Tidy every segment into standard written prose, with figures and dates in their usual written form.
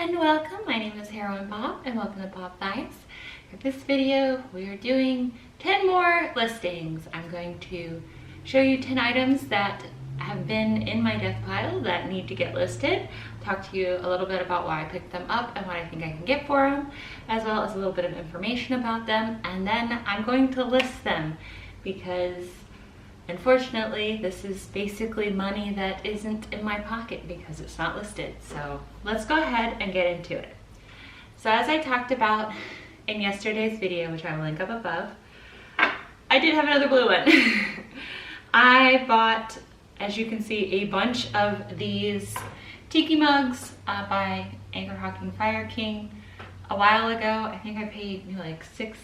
and welcome. My name is Heroine Bob and welcome to Bob Vibes. For this video, we are doing 10 more listings. I'm going to show you 10 items that have been in my death pile that need to get listed. Talk to you a little bit about why I picked them up and what I think I can get for them, as well as a little bit of information about them, and then I'm going to list them because unfortunately, this is basically money that isn't in my pocket because it's not listed. So let's go ahead and get into it. So as I talked about in yesterday's video, which I will link up above, I did have another blue one. I bought, as you can see, a bunch of these tiki mugs by Anchor Hawking Fire King a while ago. I think I paid maybe like $6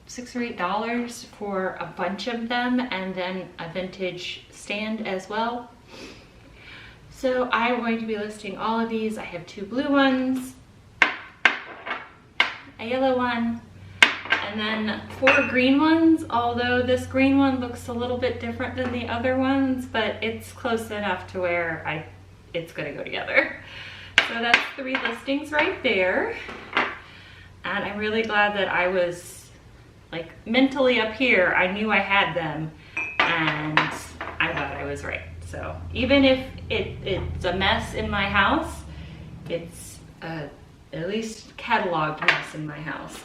or $8 for a bunch of them, and then a vintage stand as well. So I'm going to be listing all of these. I have 2 blue ones, a yellow one, and then 4 green ones, although this green one looks a little bit different than the other ones, but it's close enough to where it's gonna go together. So that's 3 listings right there. And I'm really glad that I was like mentally up here. I knew I had them and I'm glad I was right. So even if it's a mess in my house, it's at least cataloged mess in my house.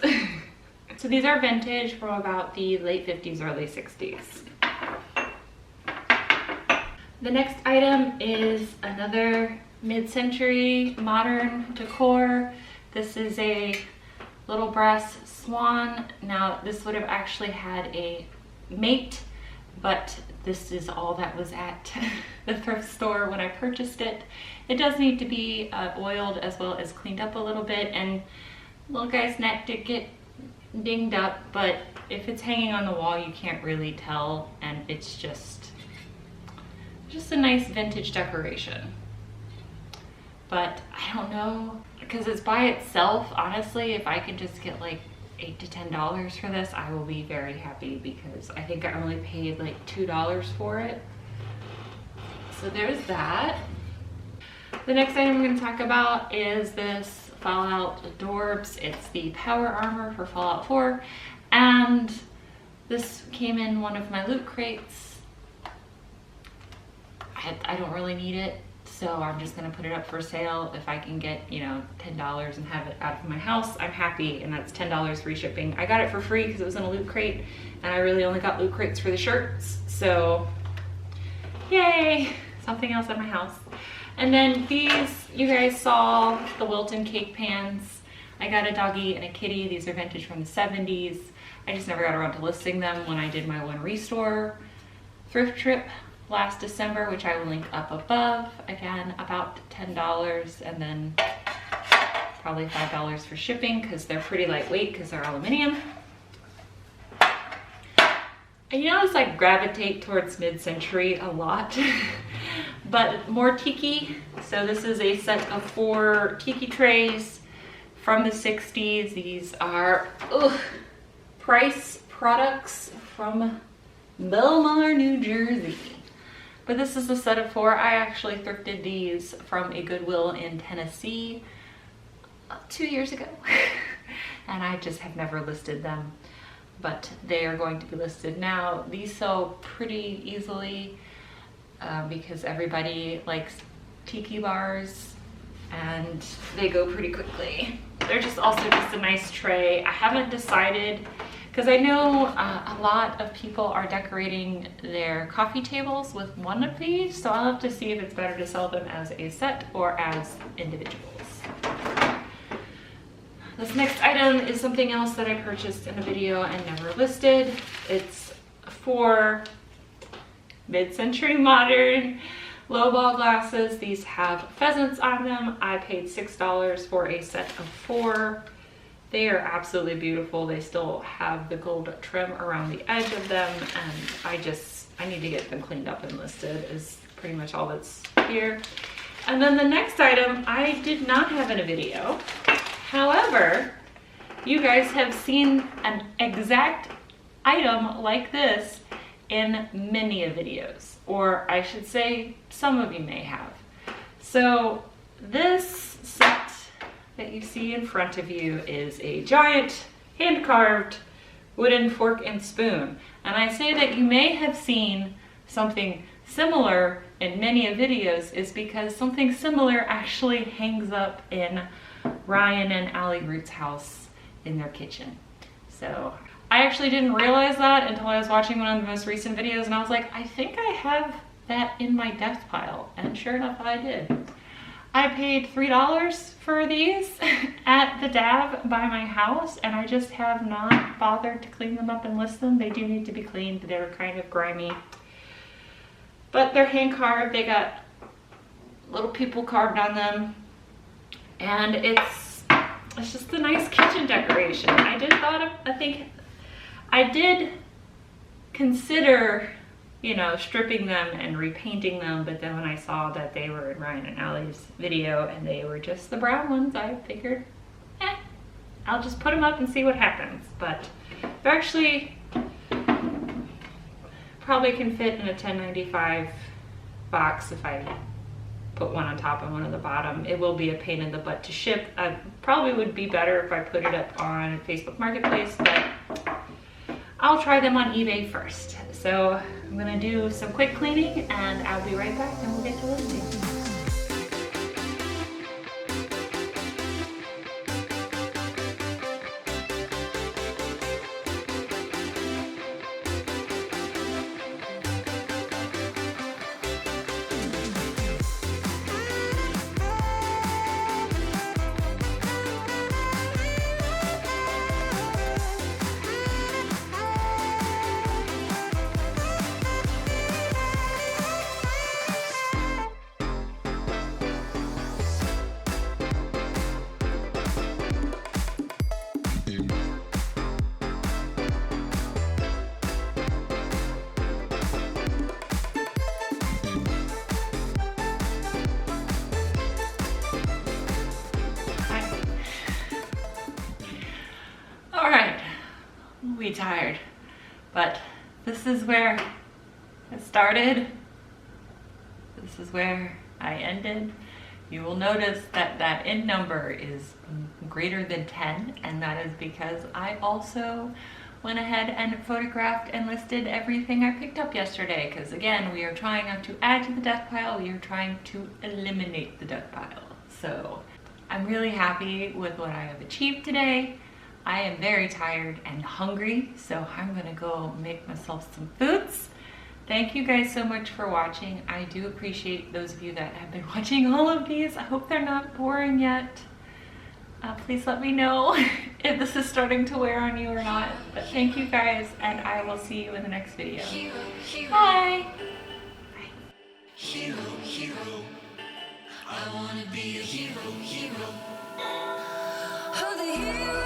So these are vintage from about the late 50s, early 60s. The next item is another mid-century modern decor. This is a little brass swan. Now this would have actually had a mate, but this is all that was at the thrift store when I purchased it. It does need to be oiled as well as cleaned up a little bit, and little guy's neck did get dinged up, but if it's hanging on the wall you can't really tell, and it's just a nice vintage decoration. But I don't know, because it's by itself, honestly, if I could just get like $8 to $10 for this, I will be very happy, because I think I only paid like $2 for it. So there's that. The next item I'm going to talk about is this Fallout Adorbs. It's the power armor for Fallout 4, and this came in one of my loot crates. I don't really need it, so I'm just gonna put it up for sale. If I can get, you know, $10 and have it out of my house, I'm happy, and that's $10 free shipping. I got it for free because it was in a loot crate, and I really only got loot crates for the shirts, so yay, something else at my house. And then these, you guys saw the Wilton cake pans. I got a doggy and a kitty. These are vintage from the 70s. I just never got around to listing them when I did my one restore thrift trip last December, which I will link up above. Again, about $10, and then probably $5 for shipping because they're pretty lightweight because they're aluminum. And you notice I gravitate towards mid-century a lot, but more tiki. So this is a set of 4 tiki trays from the 60s. These are Price products from Belmar, New Jersey. But this is a set of 4. I actually thrifted these from a Goodwill in Tennessee 2 years ago. And I just have never listed them, but they are going to be listed now. These sell pretty easily because everybody likes tiki bars and they go pretty quickly. They're just also just a nice tray. I haven't decided, because I know a lot of people are decorating their coffee tables with one of these, so I'll have to see if it's better to sell them as a set or as individuals. This next item is something else that I purchased in a video and never listed. It's 4 mid-century modern lowball glasses. These have pheasants on them. I paid $6 for a set of 4. They are absolutely beautiful. They still have the gold trim around the edge of them, and I need to get them cleaned up and listed is pretty much all that's here. And then the next item I did not have in a video. However, you guys have seen an exact item like this in many videos, or I should say some of you may have. So this set that you see in front of you is a giant hand-carved wooden fork and spoon. And I say that you may have seen something similar in many videos is because something similar actually hangs up in Ryan and Allie Root's house in their kitchen. So I actually didn't realize that until I was watching one of the most recent videos, and I was like, I think I have that in my desk pile. And sure enough, I did. I paid $3 for these at the Dab by my house, and I just have not bothered to clean them up and list them. They do need to be cleaned. They're kind of grimy. But they're hand carved. They got little people carved on them. And it's just a nice kitchen decoration. I did consider, you know, stripping them and repainting them, but then when I saw that they were in Ryan and Allie's video and they were just the brown ones, I figured, I'll just put them up and see what happens. But they're actually probably can fit in a $10.95 box if I put one on top and one on the bottom. It will be a pain in the butt to ship. Probably would be better if I put it up on Facebook Marketplace, but I'll try them on eBay first. So I'm gonna do some quick cleaning and I'll be right back and we'll get to listing. Be tired, but this is where it started. This is where I ended. You will notice that that end number is greater than 10, and that is because I also went ahead and photographed and listed everything I picked up yesterday, because again, we are trying not to add to the death pile, we are trying to eliminate the death pile. So I'm really happy with what I have achieved today. I am very tired and hungry, so I'm gonna go make myself some foods. Thank you guys so much for watching. I do appreciate those of you that have been watching all of these. I hope they're not boring yet. Please let me know if this is starting to wear on you or not. But thank you guys, and I will see you in the next video. Bye! Hero, hero. I wanna be a hero, hero. Oh, the hero.